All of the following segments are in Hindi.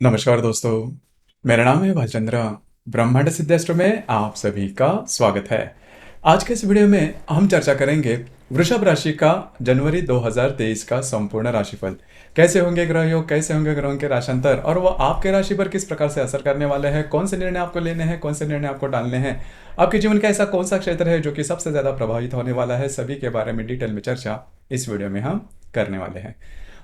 नमस्कार दोस्तों, मेरा नाम है भालचंद्र। ब्रह्मांड सिद्धेश्वर में आप सभी का स्वागत है। आज के इस वीडियो में हम चर्चा करेंगे वृषभ राशि का जनवरी 2023 का संपूर्ण राशिफल। कैसे होंगे ग्रह योग, कैसे होंगे ग्रहों के राशांतर और वो आपके राशि पर किस प्रकार से असर करने वाले हैं, कौन से निर्णय आपको लेने हैं, कौन से निर्णय आपको डालने हैं, आपके जीवन का ऐसा कौन सा क्षेत्र है जो कि सबसे ज़्यादा प्रभावित होने वाला है, सभी के बारे में डिटेल में चर्चा इस वीडियो में हम करने वाले हैं।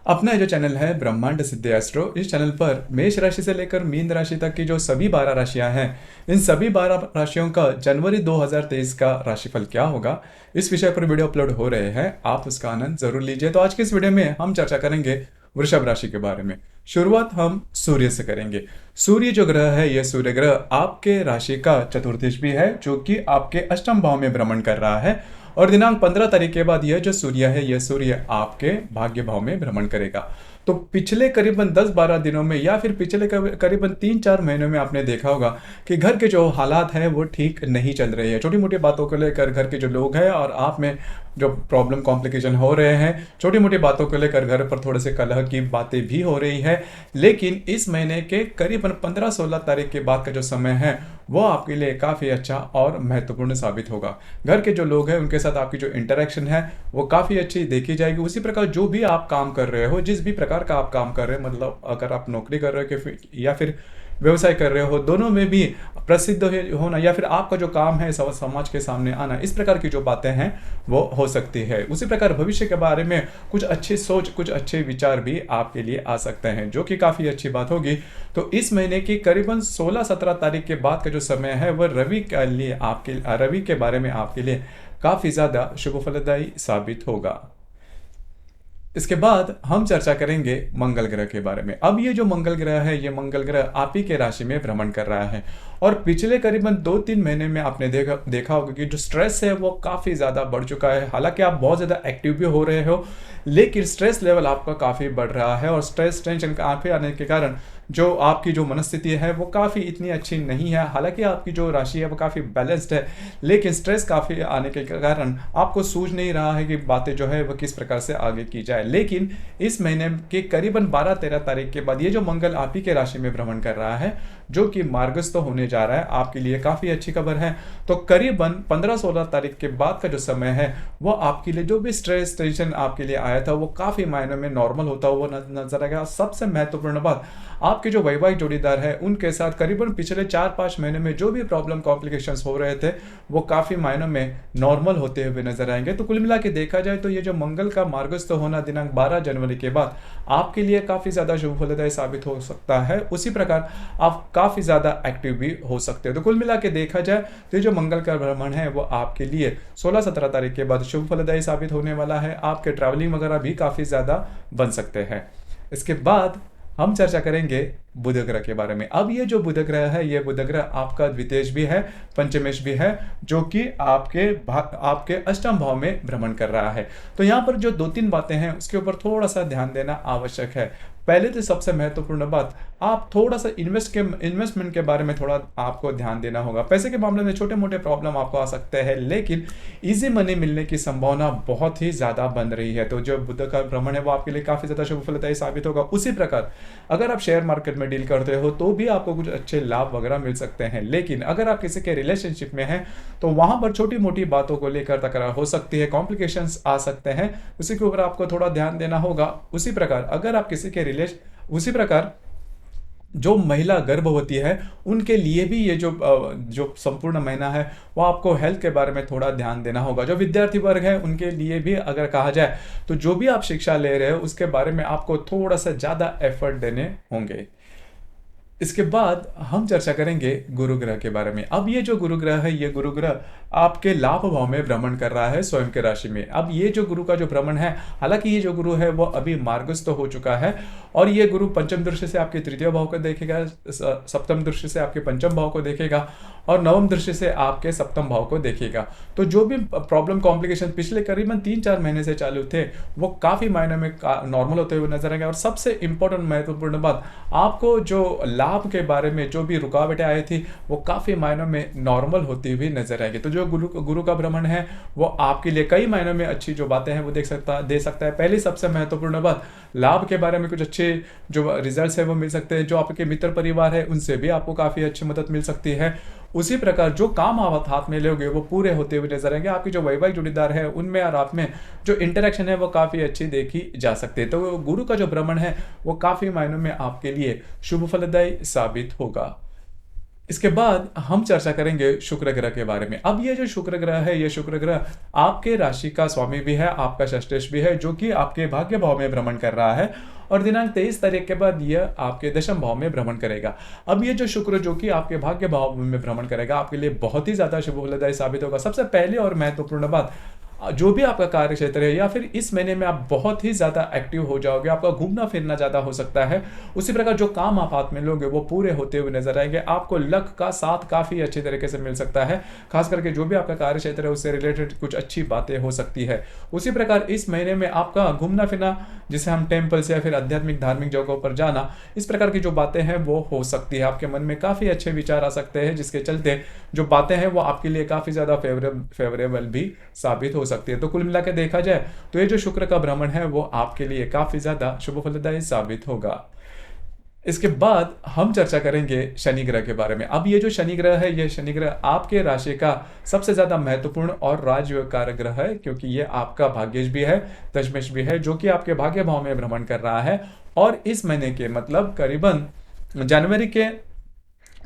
अपना जो चैनल है ब्रह्मांड सिद्धि एस्ट्रो, इस चैनल पर मेष राशि से लेकर मीन राशि तक की जो सभी 12 राशियां हैं, इन सभी 12 राशियों का जनवरी 2023 का राशिफल क्या होगा, इस विषय पर वीडियो अपलोड हो रहे हैं। आप उसका आनंद जरूर लीजिए। तो आज की इस वीडियो में हम चर्चा करेंगे वृषभ राशि के बारे में। शुरुआत हम सूर्य से करेंगे। सूर्य जो ग्रह है, यह सूर्य ग्रह आपके राशि का चतुर्थेश भी है, जो कि आपके अष्टम भाव में भ्रमण कर रहा है। और दिनांक 15 तारीख के बाद यह जो सूर्य है, यह सूर्य आपके भाग्य भाव में भ्रमण करेगा। तो पिछले करीबन 10-12 दिनों में या फिर पिछले करीबन 3-4 महीनों में आपने देखा होगा कि घर के जो हालात हैं वो ठीक नहीं चल रहे हैं। छोटी मोटी बातों को लेकर घर के जो लोग हैं और आप में जो प्रॉब्लम कॉम्प्लिकेशन हो रहे हैं, छोटी मोटी बातों को लेकर घर पर थोड़े से कलह की बातें भी हो रही है। लेकिन इस महीने के करीबन 15-16 तारीख के बाद का जो समय है वो आपके लिए काफ़ी अच्छा और महत्वपूर्ण साबित होगा। घर के जो लोग हैं उनके साथ आपकी जो इंटरेक्शन है वो काफ़ी अच्छी देखी जाएगी। उसी प्रकार जो भी आप काम कर रहे हो, जिस भी प्रकार का आप काम कर रहे हो, मतलब अगर आप नौकरी कर रहे हो या फिर व्यवसाय कर रहे हो, दोनों में भी प्रसिद्ध होना या फिर आपका जो काम है समाज के सामने आना, इस प्रकार की जो बातें हैं वो हो सकती है। उसी प्रकार भविष्य के बारे में कुछ अच्छी सोच, कुछ अच्छे विचार भी आपके लिए आ सकते हैं, जो कि काफ़ी अच्छी बात होगी। तो इस महीने की करीबन 16-17 तारीख के बाद का जो समय है वह रवि के लिए रवि के बारे में आपके लिए काफ़ी ज़्यादा शुभ फलदायी साबित होगा। इसके बाद हम चर्चा करेंगे मंगल ग्रह के बारे में। अब ये जो मंगल ग्रह है, ये मंगल ग्रह आप ही के राशि में भ्रमण कर रहा है और पिछले करीबन 2-3 महीने में आपने देखा होगा कि जो स्ट्रेस है वो काफ़ी ज़्यादा बढ़ चुका है। हालांकि आप बहुत ज़्यादा एक्टिव भी हो रहे हो, लेकिन स्ट्रेस लेवल आपका काफ़ी बढ़ रहा है और स्ट्रेस टेंशन काफ़ी आने के कारण जो आपकी जो मनस्थिति है वो काफ़ी इतनी अच्छी नहीं है। हालांकि आपकी जो राशि है वो काफ़ी बैलेंस्ड है, लेकिन स्ट्रेस काफ़ी आने के कारण आपको सूझ नहीं रहा है कि बातें जो है वो किस प्रकार से आगे की जाए। लेकिन इस महीने के करीबन 12-13 तारीख के बाद ये जो मंगल आप ही के राशि में भ्रमण कर रहा है, जो कि मार्गस्थ होने जा रहा है, आपके लिए काफ़ी अच्छी खबर है। तो करीबन 15-16 तारीख के बाद का जो समय है वो आपके लिए जो भी स्ट्रेस टेंशन आपके लिए आया था वो काफ़ी मायनों में नॉर्मल होता हुआ नजर आएगा। सबसे महत्वपूर्ण बात, आपके जो वैवाहिक जोड़ीदार है उनके साथ करीबन पिछले 4-5 महीने में जो भी प्रॉब्लम कॉम्प्लिकेशंस हो रहे थे वो काफ़ी मायनों में नॉर्मल होते हुए नजर आएंगे। तो कुल मिला के देखा जाए तो ये जो मंगल का मार्गस्थ होना दिनांक 12 जनवरी के बाद आपके लिए काफ़ी ज़्यादा शुभ फलदायी साबित हो सकता है। उसी प्रकार आप काफ़ी ज़्यादा एक्टिव भी हो सकते हो। तो कुल मिला के देखा जाए तो ये जो मंगल का भ्रमण है वो आपके लिए 16-17 तारीख के बाद शुभ फलदायी साबित होने वाला है। आपके ट्रैवलिंग वगैरह भी काफ़ी ज़्यादा बन सकते हैं। इसके बाद हम चर्चा करेंगे बुध ग्रह के बारे में। अब ये जो बुध ग्रह है, ये बुध ग्रह आपका द्वितेश भी है, पंचमेश भी है, जो कि आपके अष्टम भाव में भ्रमण कर रहा है। तो यहाँ पर जो 2-3 बातें हैं उसके ऊपर थोड़ा सा ध्यान देना आवश्यक है। पहले तो सबसे महत्वपूर्ण बात, आप थोड़ा सा इन्वेस्टमेंट के बारे में थोड़ा आपको ध्यान देना होगा। पैसे के मामले में छोटे मोटे प्रॉब्लम आपको आ सकते हैं, लेकिन इजी मनी मिलने की संभावना बहुत ही ज़्यादा बन रही है। तो जो बुध का भ्रमण है वो आपके लिए काफ़ी ज़्यादा शुभ फलदायी साबित होगा। उसी प्रकार अगर आप शेयर मार्केट में डील करते हो तो भी आपको कुछ अच्छे लाभ वगैरह मिल सकते हैं। लेकिन अगर आप किसी के रिलेशनशिप में हैं तो वहां पर छोटी मोटी बातों को लेकर तकरार हो सकती है, कॉम्प्लिकेशंस आ सकते हैं, उसी के ऊपर आपको थोड़ा ध्यान देना होगा। उसी प्रकार अगर आप किसी के उसी प्रकार जो महिला गर्भवती है उनके लिए भी ये जो संपूर्ण महीना है वो आपको हेल्थ के बारे में थोड़ा ध्यान देना होगा। जो विद्यार्थी वर्ग है उनके लिए भी अगर कहा जाए तो जो भी आप शिक्षा ले रहे हो उसके बारे में आपको थोड़ा सा ज़्यादा एफर्ट देने होंगे। इसके बाद हम चर्चा करेंगे गुरु ग्रह के बारे में। अब ये जो गुरु ग्रह है, ये गुरु ग्रह आपके लाभ भाव में भ्रमण कर रहा है स्वयं के राशि में। अब ये जो गुरु का जो भ्रमण है, हालांकि ये जो गुरु है वो अभी मार्गस्थ हो चुका है और ये गुरु पंचम दृष्टि से आपके तृतीय भाव को देखेगा, सप्तम दृष्टि से आपके पंचम भाव को देखेगा और नवम दृष्टि से आपके सप्तम भाव को देखेगा। तो जो भी प्रॉब्लम कॉम्प्लिकेशन पिछले करीबन 3-4 महीने से चालू थे वो काफ़ी मायने में नॉर्मल होते हुए नजर आएंगे। और सबसे इंपॉर्टेंट महत्वपूर्ण बात, आपको जो लाभ लाभ के बारे में जो भी रुकावटें आई थी वो काफ़ी मायनों में नॉर्मल होती हुई नजर आएगी। तो जो गुरु गुरु का भ्रमण है वो आपके लिए कई मायनों में अच्छी जो बातें हैं वो दे सकता है। पहली सबसे महत्वपूर्ण बात, लाभ के बारे में कुछ अच्छे जो रिजल्ट्स है वो मिल सकते हैं। जो आपके मित्र परिवार है उनसे भी आपको काफ़ी अच्छी मदद मिल सकती है। उसी प्रकार जो काम आप हाथ में लोगे वो पूरे होते हुए नजर आएंगे। आपकी जो वैवाहिक जोड़ीदार है उनमें और आप में जो इंटरेक्शन है वो काफ़ी अच्छी देखी जा सकती है। तो गुरु का जो भ्रमण है वो काफ़ी मायनों में आपके लिए शुभ फलदायी साबित होगा। इसके बाद हम चर्चा करेंगे शुक्र ग्रह के बारे में। अब ये जो शुक्र ग्रह है, ये शुक्र ग्रह आपके राशि का स्वामी भी है, आपका षष्ठेश भी है, जो कि आपके भाग्य भाव में भ्रमण कर रहा है और दिनांक 23 तारीख के बाद यह आपके दशम भाव में भ्रमण करेगा। अब ये जो शुक्र जो कि आपके भाग्य भाव में भ्रमण करेगा आपके लिए बहुत ही ज्यादा शुभ फलदायी साबित होगा। सबसे पहले और महत्वपूर्ण बात, जो भी आपका कार्य क्षेत्र है या फिर इस महीने में आप बहुत ही ज्यादा एक्टिव हो जाओगे, आपका घूमना फिरना ज्यादा हो सकता है। उसी प्रकार जो काम आप हाथ में लोगे वो पूरे होते हुए नजर आएंगे। आपको लक का साथ काफी अच्छे तरीके से मिल सकता है। खास करके जो भी आपका कार्य क्षेत्र है उससे रिलेटेड कुछ अच्छी बातें हो सकती है। उसी प्रकार इस महीने में आपका घूमना फिरना, जिसे हम टेम्पल्स या फिर आध्यात्मिक धार्मिक जगहों पर जाना, इस प्रकार की जो बातें हैं वो हो सकती है। आपके मन में काफी अच्छे विचार आ सकते हैं, जिसके चलते जो बातें हैं वो आपके लिए काफी ज्यादा फेवरेबल भी साबित हो सकती है। तो कुल मिला के देखा जाए तो ये जो शुक्र का भ्रमण है वो आपके लिए काफी ज्यादा शुभ फलदायी साबित होगा। इसके बाद हम चर्चा करेंगे शनि ग्रह के बारे में। अब ये जो शनि ग्रह है, ये शनि ग्रह आपके राशि का सबसे ज्यादा महत्वपूर्ण और राजयोग कारक ग्रह है, क्योंकि ये आपका भाग्येश भी है, दशमेश भी है, जो कि आपके भाग्य भाव में भ्रमण कर रहा है। और इस महीने के मतलब करीबन जनवरी के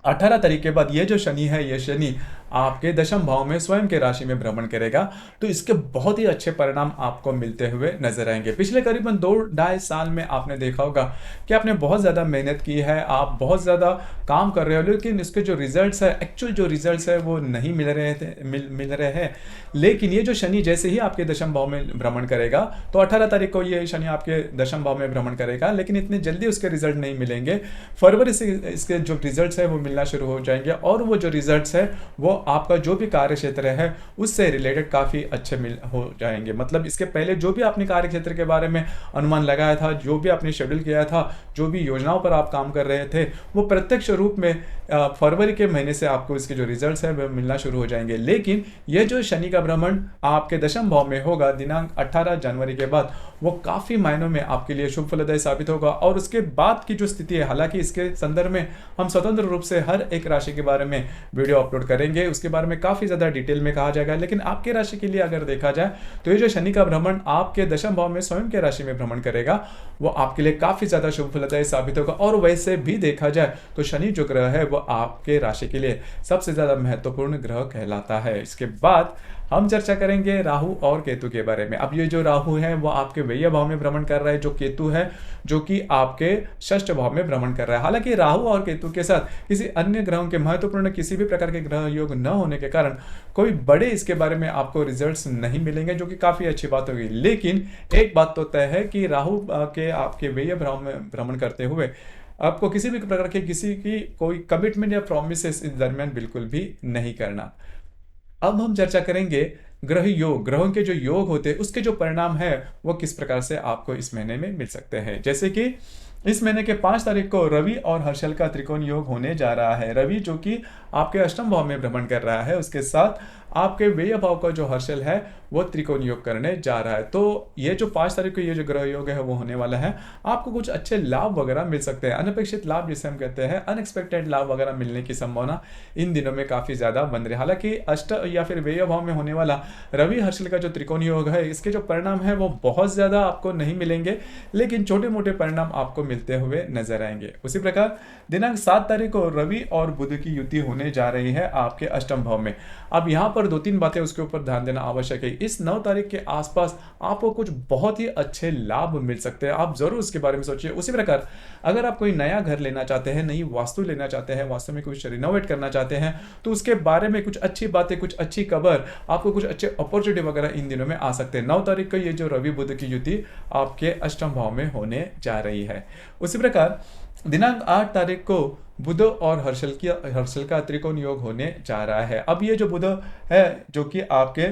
18 तारीख के बाद ये जो शनि है, ये शनि आपके दशम भाव में स्वयं के राशि में भ्रमण करेगा। तो इसके बहुत ही अच्छे परिणाम आपको मिलते हुए नजर आएंगे। पिछले करीबन 2-2.5 साल में आपने देखा होगा कि आपने बहुत ज़्यादा मेहनत की है, आप बहुत ज़्यादा काम कर रहे हो, लेकिन इसके जो रिजल्ट्स है, एक्चुअल जो रिजल्ट्स है वो नहीं मिल रहे हैं। लेकिन ये जो शनि जैसे ही आपके दशम भाव में भ्रमण करेगा, तो 18 तारीख को ये शनि आपके दशम भाव में भ्रमण करेगा, लेकिन इतने जल्दी उसके रिजल्ट नहीं मिलेंगे। फरवरी से इसके जो रिजल्ट्स है वो मिलना शुरू हो जाएंगे और वो जो रिजल्ट्स है वो आपका जो भी कार्य क्षेत्र है उससे रिलेटेड काफी अच्छे हो जाएंगे। मतलब इसके पहले जो भी आपने कार्य क्षेत्र के बारे में अनुमान लगाया था, जो भी आपने शेड्यूल किया था, जो भी योजनाओं पर आप काम कर रहे थे, वो प्रत्यक्ष रूप में फरवरी के महीने से आपको इसके जो रिजल्ट्स है वो मिलना शुरू हो जाएंगे। लेकिन ये जो शनि का भ्रमण आपके दशम भाव में होगा दिनांक 18 जनवरी के बाद, वो काफी मायनों में आपके लिए शुभ फलदायी साबित होगा। और उसके बाद की जो स्थिति है, हालांकि इसके संदर्भ में हम स्वतंत्र रूप से हर एक राशि के बारे में वीडियो अपलोड करेंगे, उसके बारे में काफी ज्यादा डिटेल में कहा जाएगा। लेकिन आपके राशि के लिए अगर देखा जाए तो ये जो शनि का भ्रमण आपके दशम भाव में स्वयं के राशि में भ्रमण करेगा, वो आपके लिए काफी ज्यादा शुभ फलदायी साबित होगा। और वैसे भी देखा जाए तो शनि जो ग्रह है वो आपके राशि के लिए सबसे ज्यादा महत्वपूर्ण ग्रह कहलाता है। इसके बाद हम चर्चा करेंगे राहु और केतु के बारे में। अब ये जो राहु है वो आपके व्यय भाव में भ्रमण कर रहा है, जो केतु है जो कि आपके षष्ठ भाव में भ्रमण कर रहा है। हालांकि राहु और केतु के साथ किसी अन्य ग्रहों के महत्वपूर्ण किसी भी प्रकार के ग्रह योग न होने के कारण कोई बड़े इसके बारे में आपको रिजल्ट्स नहीं मिलेंगे, जो कि काफी अच्छी बात होगी। लेकिन एक बात तो तय है कि राहु के आपके व्यय भाव में भ्रमण करते हुए आपको किसी भी प्रकार के किसी की कोई कमिटमेंट या प्रॉमिसेस इस दरमियान बिल्कुल भी नहीं करना। अब हम चर्चा करेंगे ग्रह योग, ग्रहों के जो योग होते हैं उसके जो परिणाम है वो किस प्रकार से आपको इस महीने में मिल सकते हैं। जैसे कि इस महीने के 5 तारीख को रवि और हर्षल का त्रिकोण योग होने जा रहा है। रवि जो कि आपके अष्टम भाव में भ्रमण कर रहा है, उसके साथ आपके व्यय भाव का जो हर्षल है वो त्रिकोण योग करने जा रहा है। तो ये जो 5 तारीख को ये जो ग्रह योग है वो होने वाला है। आपको कुछ अच्छे लाभ वगैरह मिल सकते हैं, अनपेक्षित लाभ जिसे हम कहते हैं, अनएक्सपेक्टेड लाभ वगैरह मिलने की संभावना इन दिनों में काफी ज्यादा बन रही है। हालांकि अष्ट या फिर व्यय भाव में होने वाला रवि हर्षल का जो त्रिकोण योग है, इसके जो परिणाम है वो बहुत ज्यादा आपको नहीं मिलेंगे, लेकिन छोटे मोटे परिणाम आपको मिलते हुए नजर आएंगे। उसी प्रकार दिनांक 7 तारीख को रवि और बुध की युति होने जा रही है आपके अष्टम भाव में। अब यहाँ पर 2-3 बातें उसके ऊपर ध्यान देना आवश्यक है। इस 9 तारीख के आसपास आपको कुछ बहुत ही अच्छे लाभ मिल सकते हैं, आप जरूर उसके बारे में सोचिए। उसी प्रकार अगर आप कोई नया घर लेना चाहते हैं, नई वास्तु लेना चाहते हैं, वास्तु में कुछ रिनोवेट करना चाहते हैं, तो उसके बारे में कुछ अच्छी बातें, कुछ अच्छी खबर, आपको कुछ अच्छे अपॉर्चुनिटी वगैरह इन दिनों में आ सकते हैं। 9 तारीख को ये जो रवि बुध की युति आपके अष्टम भाव में होने जा रही है। उसी प्रकार दिनांक 8 तारीख को बुध और हर्षल का त्रिकोण योग होने जा रहा है। अब ये जो बुध है जो कि आपके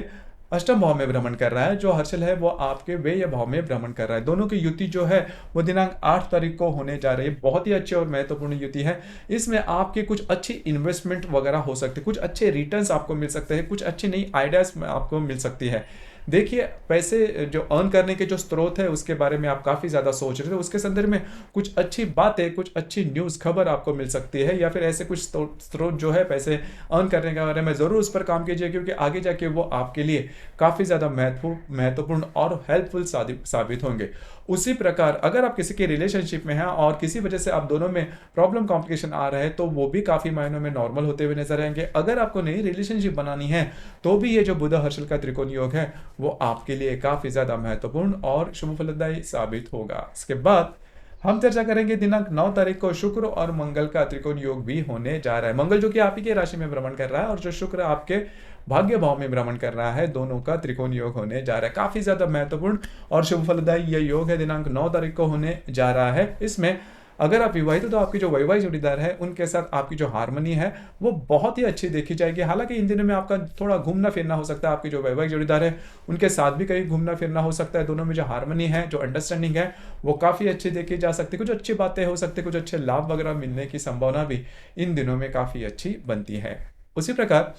अष्टम भाव में भ्रमण कर रहा है। जो हर्षल है वो आपके व्यय भाव में भ्रमण कर रहा है। दोनों की युति जो है वो दिनांक 8 तारीख को होने जा रही है। बहुत ही अच्छी और महत्वपूर्ण युति है। इसमें आपके कुछ अच्छी इन्वेस्टमेंट वगैरह हो सकती है, कुछ अच्छे रिटर्न्स आपको मिल सकते हैं, कुछ अच्छी नई आइडियाज आपको मिल सकती है। देखिए, पैसे जो अर्न करने के जो स्रोत है उसके बारे में आप काफ़ी ज़्यादा सोच रहे थे, उसके संदर्भ में कुछ अच्छी बातें, कुछ अच्छी न्यूज़ खबर आपको मिल सकती है, या फिर ऐसे कुछ स्रोत जो है पैसे अर्न करने के बारे में ज़रूर उस पर काम कीजिए, क्योंकि आगे जाके वो आपके लिए काफ़ी ज़्यादा महत्वपूर्ण और हेल्पफुल साबित होंगे। उसी प्रकार अगर आप किसी के रिलेशनशिप में हैं और किसी वजह से आप दोनों में प्रॉब्लम कॉम्प्लिकेशन आ रहे हैं, तो वो भी काफ़ी मायनों में नॉर्मल होते हुए नजर आएंगे। अगर आपको नई रिलेशनशिप बनानी है तो भी ये जो बुध हर्षल का त्रिकोण योग है वो आपके लिए काफ़ी ज़्यादा महत्वपूर्ण और शुभ फलदायी साबित होगा। इसके बाद हम चर्चा करेंगे दिनांक 9 तारीख को शुक्र और मंगल का त्रिकोण योग भी होने जा रहा है। मंगल जो कि आप ही के राशि में भ्रमण कर रहा है और जो शुक्र आपके भाग्य भाव में भ्रमण कर रहा है, दोनों का त्रिकोण योग होने जा रहा है। काफी ज्यादा महत्वपूर्ण और शुभ फलदायी यह योग है, दिनांक 9 तारीख को होने जा रहा है। इसमें अगर आप विवाहित हो तो आपकी जो वैवाहिक जोड़ीदार है उनके साथ आपकी जो हारमोनी है वो बहुत ही अच्छी देखी जाएगी। हालांकि इन दिनों में आपका थोड़ा घूमना फिरना हो सकता है, आपकी जो वैवाहिक जोड़ीदार है उनके साथ भी कहीं घूमना फिरना हो सकता है। दोनों में जो हारमोनी है, जो अंडरस्टैंडिंग है, वो काफ़ी अच्छी देखी जा सकती है। कुछ अच्छी बातें हो सकती है, कुछ अच्छे लाभ वगैरह मिलने की संभावना भी इन दिनों में काफ़ी अच्छी बनती है। उसी प्रकार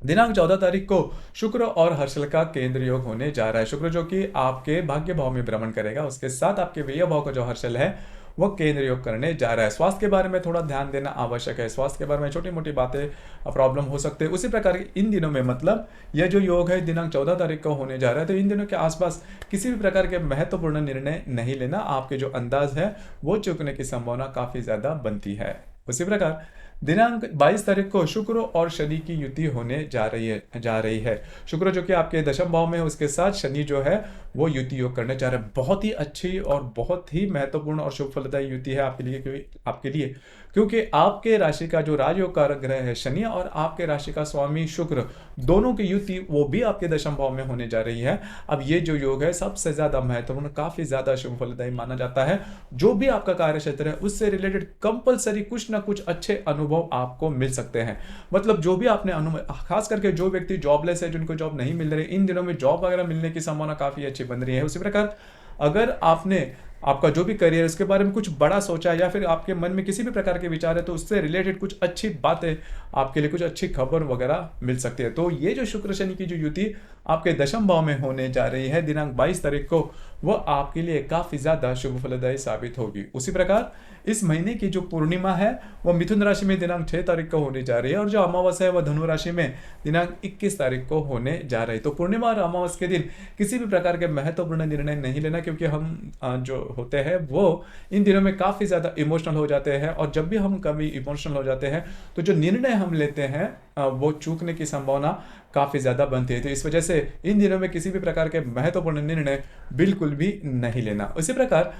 दिनांक 14 तारीख को शुक्र और हर्षल का केंद्र योग होने जा रहा है। शुक्र जो कि आपके भाग्य भाव में भ्रमण करेगा, उसके साथ आपके व्यय भाव का जो हर्षल है वो केंद्र योग करने जा रहा है। स्वास्थ्य के बारे में थोड़ा ध्यान देना आवश्यक है। स्वास्थ्य के बारे में छोटी मोटी बातें प्रॉब्लम हो सकते हैं। उसी प्रकार इन दिनों में मतलब यह जो योग है दिनांक 14 तारीख को होने जा रहा है, तो इन दिनों के आसपास किसी भी प्रकार के महत्वपूर्ण निर्णय नहीं लेना। आपके जो अंदाज है वो चूकने की संभावना काफी ज्यादा बनती है। उसी प्रकार दिनांक 22 तारीख को शुक्र और शनि की युति होने जा रही है। शुक्र जो कि आपके दशम भाव में है, उसके साथ शनि जो है वो युति योग करने जा रहा है। बहुत ही अच्छी और बहुत ही महत्वपूर्ण और शुभ फलदायी युति है क्योंकि आपके राशि का जो राजयोग कारक ग्रह है शनि और आपके राशि का स्वामी शुक्र, दोनों की युति वो भी आपके दशम भाव में होने जा रही है। अब ये जो योग है सबसे ज्यादा महत्वपूर्ण, काफी ज्यादा शुभ फलदायी माना जाता है। जो भी आपका कार्य क्षेत्र है उससे रिलेटेड कंपलसरी कुछ ना कुछ अच्छे अनुभव आपको मिल सकते हैं। मतलब जो भी आपने अनुभव, खास करके जो व्यक्ति जॉबलेस है, जिनको जॉब नहीं मिल रही, इन दिनों में जॉब वगैरह मिलने की संभावना काफी अच्छी बन रही है। उसी प्रकार अगर आपने आपका जो भी करियर है उसके बारे में कुछ बड़ा सोचा या फिर आपके मन में किसी भी प्रकार के विचार है, तो उससे रिलेटेड कुछ अच्छी बातें आपके लिए, कुछ अच्छी खबर वगैरह मिल सकती है। तो ये जो शुक्र शनि की जो युति आपके दशम भाव में होने जा रही है दिनांक 22 तारीख को, वो आपके लिए काफी ज्यादा शुभ फलदायी साबित होगी। उसी प्रकार इस महीने की जो पूर्णिमा है वो मिथुन राशि में दिनांक 6 तारीख को होने जा रही है और जो अमावस्या है वह धनु राशि में दिनांक 21 तारीख को होने जा रही है। तो पूर्णिमा और अमावस्या के दिन किसी भी प्रकार के महत्वपूर्ण निर्णय नहीं लेना, क्योंकि हम जो होते हैं वो इन दिनों में काफी ज्यादा इमोशनल हो जाते हैं, और जब भी हम कभी इमोशनल हो जाते हैं तो जो निर्णय हम लेते हैं वो चूकने की संभावना काफी ज्यादा बनती है। तो इस वजह से इन दिनों में किसी भी प्रकार के महत्वपूर्ण निर्णय बिल्कुल भी नहीं लेना। उसी प्रकार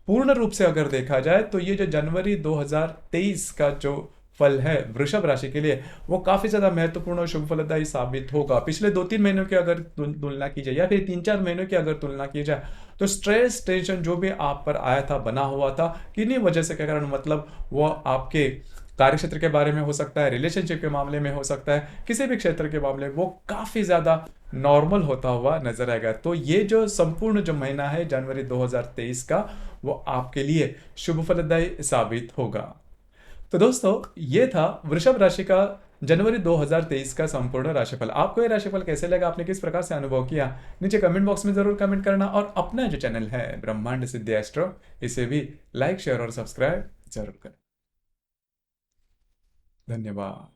पूर्ण रूप से अगर देखा जाए तो ये जो जनवरी 2023 का जो फल है वृषभ राशि के लिए वो काफी ज्यादा महत्वपूर्ण और शुभ फलदायी साबित होगा। पिछले 2-3 महीनों की अगर तुलना की जाए या फिर 3-4 महीनों की अगर तुलना की जाए तो स्ट्रेस टेंशन जो भी आप पर आया था, बना हुआ था, किन्हीं वजह से के कारण, मतलब वो आपके कार्य क्षेत्र के बारे में हो सकता है, रिलेशनशिप के मामले में हो सकता है, किसी भी क्षेत्र के मामले में वो काफी ज्यादा नॉर्मल होता हुआ नजर आएगा। तो ये जो संपूर्ण जो महीना है जनवरी 2023 का वो आपके लिए शुभ फलदायी साबित होगा। तो दोस्तों ये था वृषभ राशि का जनवरी 2023 का संपूर्ण राशिफल। आपको ये राशिफल कैसे लगा, आपने किस प्रकार से अनुभव किया, नीचे कमेंट बॉक्स में जरूर कमेंट करना, और अपना जो चैनल है ब्रह्मांड सिद्धि एस्ट्रो, इसे भी लाइक शेयर और सब्सक्राइब जरूर करें। धन्यवाद।